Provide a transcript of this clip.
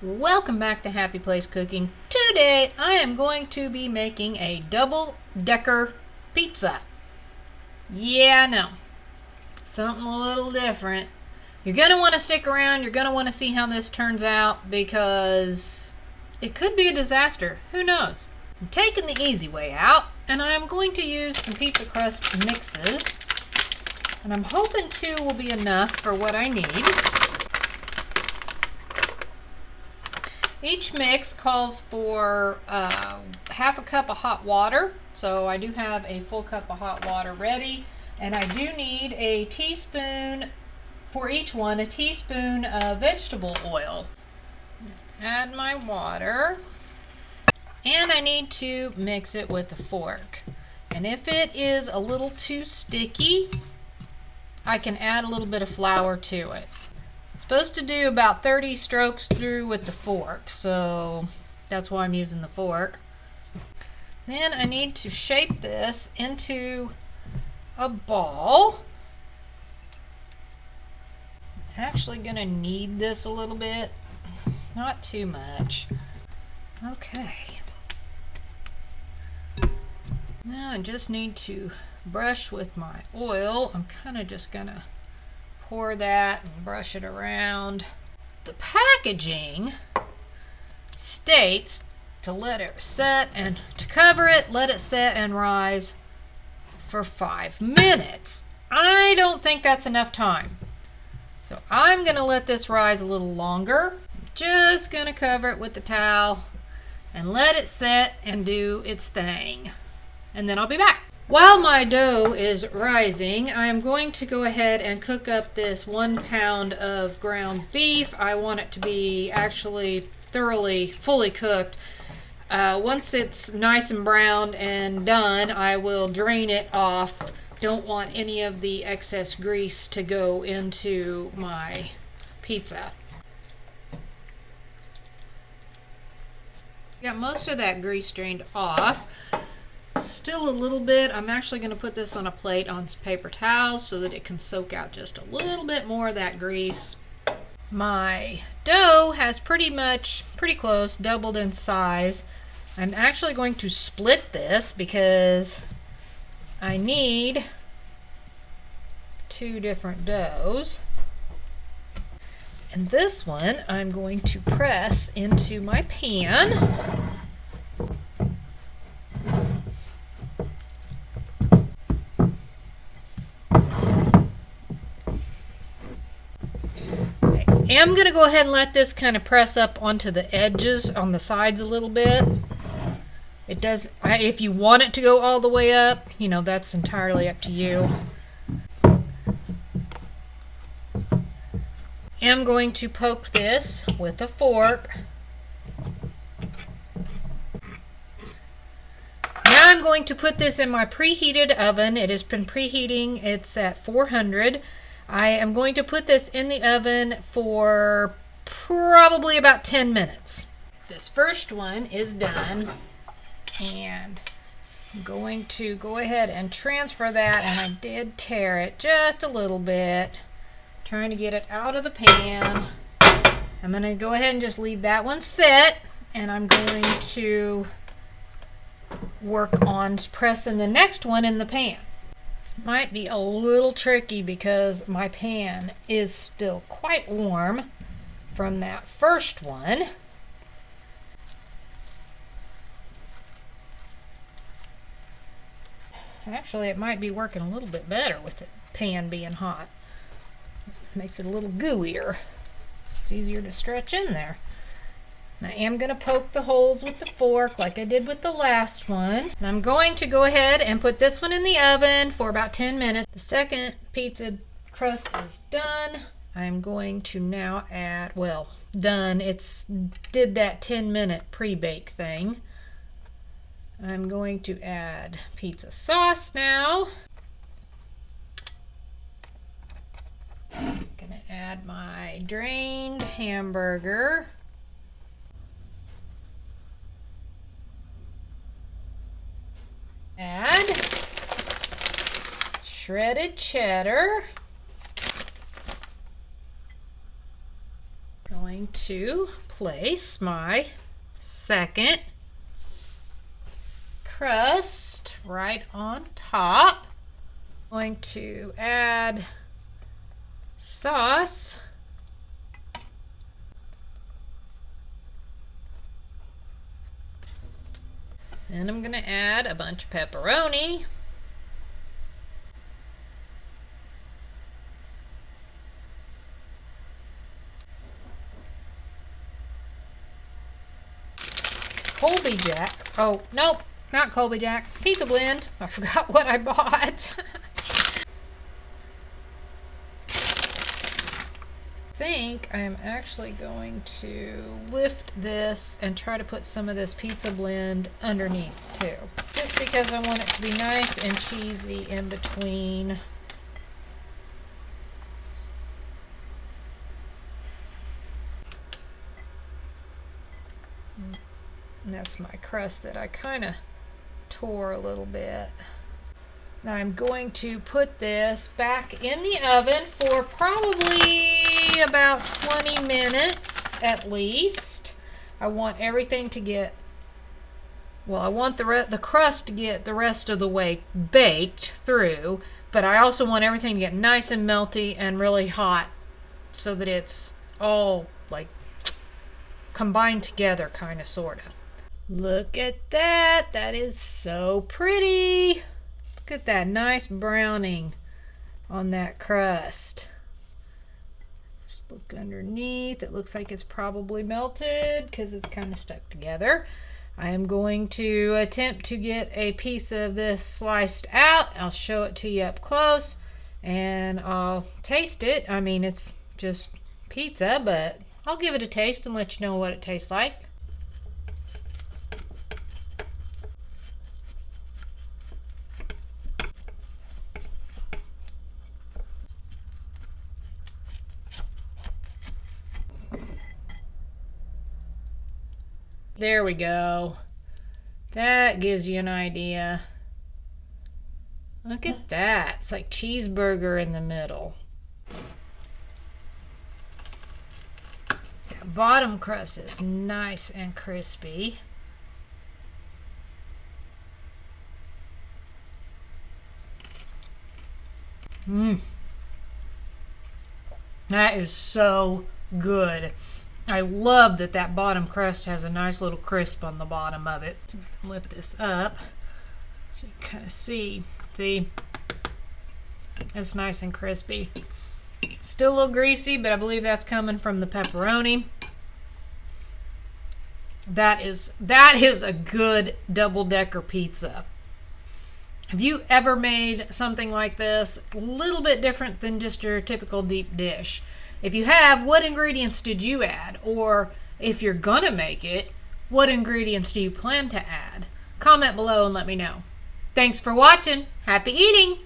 Welcome back to Happy Place Cooking. Today I am going to be making a double-decker pizza. Yeah, I know. Something a little different. You're going to want to stick around. You're going to want to see how this turns out because it could be a disaster. Who knows? I'm taking the easy way out and I am going to use some pizza crust mixes. And I'm hoping 2 will be enough for what I need. Each mix calls for half a cup of hot water, so I do have a full cup of hot water ready, and I do need a teaspoon for each one, a teaspoon of vegetable oil. Add my water, and I need to mix it with a fork. And if it is a little too sticky, I can add a little bit of flour to it. Supposed to do about 30 strokes through with the fork, so that's why I'm using the fork. Then I need to shape this into a ball. I'm actually going to knead this a little bit, not too much. Okay. Now I just need to brush with my oil. I'm kind of just going to pour that and brush it around. The packaging states to let it set and to cover it, let it set and rise for 5 minutes. I don't think that's enough time. So I'm going to let this rise a little longer. I'm just going to cover it with the towel and let it set and do its thing. And then I'll be back. While my dough is rising, I am going to go ahead and cook up this 1 pound of ground beef. I want it to be actually fully cooked. Once it's nice and browned and done, I will drain it off. Don't want any of the excess grease to go into my pizza. Got most of that grease drained off. Still a little bit. I'm actually going to put this on a plate on some paper towels so that it can soak out just a little bit more of that grease. My dough has pretty close doubled in size. I'm actually going to split this because I need 2 different doughs. And this one I'm going to press into my pan. I'm going to go ahead and let this kind of press up onto the edges on the sides a little bit. It does, if you want it to go all the way up, you know, that's entirely up to you. I'm going to poke this with a fork. Now I'm going to put this in my preheated oven. It has been preheating. It's at 400. I am going to put this in the oven for probably about 10 minutes. This first one is done, and I'm going to go ahead and transfer that, and I did tear it just a little bit, trying to get it out of the pan. I'm going to go ahead and just leave that one sit, and I'm going to work on pressing the next one in the pan. This might be a little tricky because my pan is still quite warm from that first one. Actually, it might be working a little bit better with the pan being hot. Makes it a little gooier. It's easier to stretch in there. I am going to poke the holes with the fork like I did with the last one. And I'm going to go ahead and put this one in the oven for about 10 minutes. The second pizza crust is done. I'm going to now add, well, done. It's did that 10-minute pre-bake thing. I'm going to add pizza sauce now. I'm going to add my drained hamburger. Add shredded cheddar. Going to place my second crust right on top. Going to add sauce. And I'm going to add a bunch of pepperoni. Colby Jack. Oh, nope, not Colby Jack. Pizza blend. I forgot what I bought. I think I'm actually going to lift this and try to put some of this pizza blend underneath too. Just because I want it to be nice and cheesy in between. And that's my crust that I kind of tore a little bit. Now I'm going to put this back in the oven for probably about 20 minutes at least. I want everything to get, well, I want the crust to get the rest of the way baked through, but I also want everything to get nice and melty and really hot so that it's all like combined together, kind of, sort of. Look at that. That is so pretty. Look at that nice browning on that crust. Just look underneath. It looks like it's probably melted because it's kind of stuck together. I am going to attempt to get a piece of this sliced out. I'll show it to you up close and I'll taste it. I mean, it's just pizza, but I'll give it a taste and let you know what it tastes like. There we go. That gives you an idea. Look at that. It's like cheeseburger in the middle. The bottom crust is nice and crispy. That is so good. I love that that bottom crust has a nice little crisp on the bottom of it. Lift this up so you can kind of see. See? It's nice and crispy. Still a little greasy, but I believe that's coming from the pepperoni. That is a good double-decker pizza. Have you ever made something like this? A little bit different than just your typical deep dish. If you have, what ingredients did you add? Or if you're gonna make it, what ingredients do you plan to add? Comment below and let me know. Thanks for watching. Happy eating!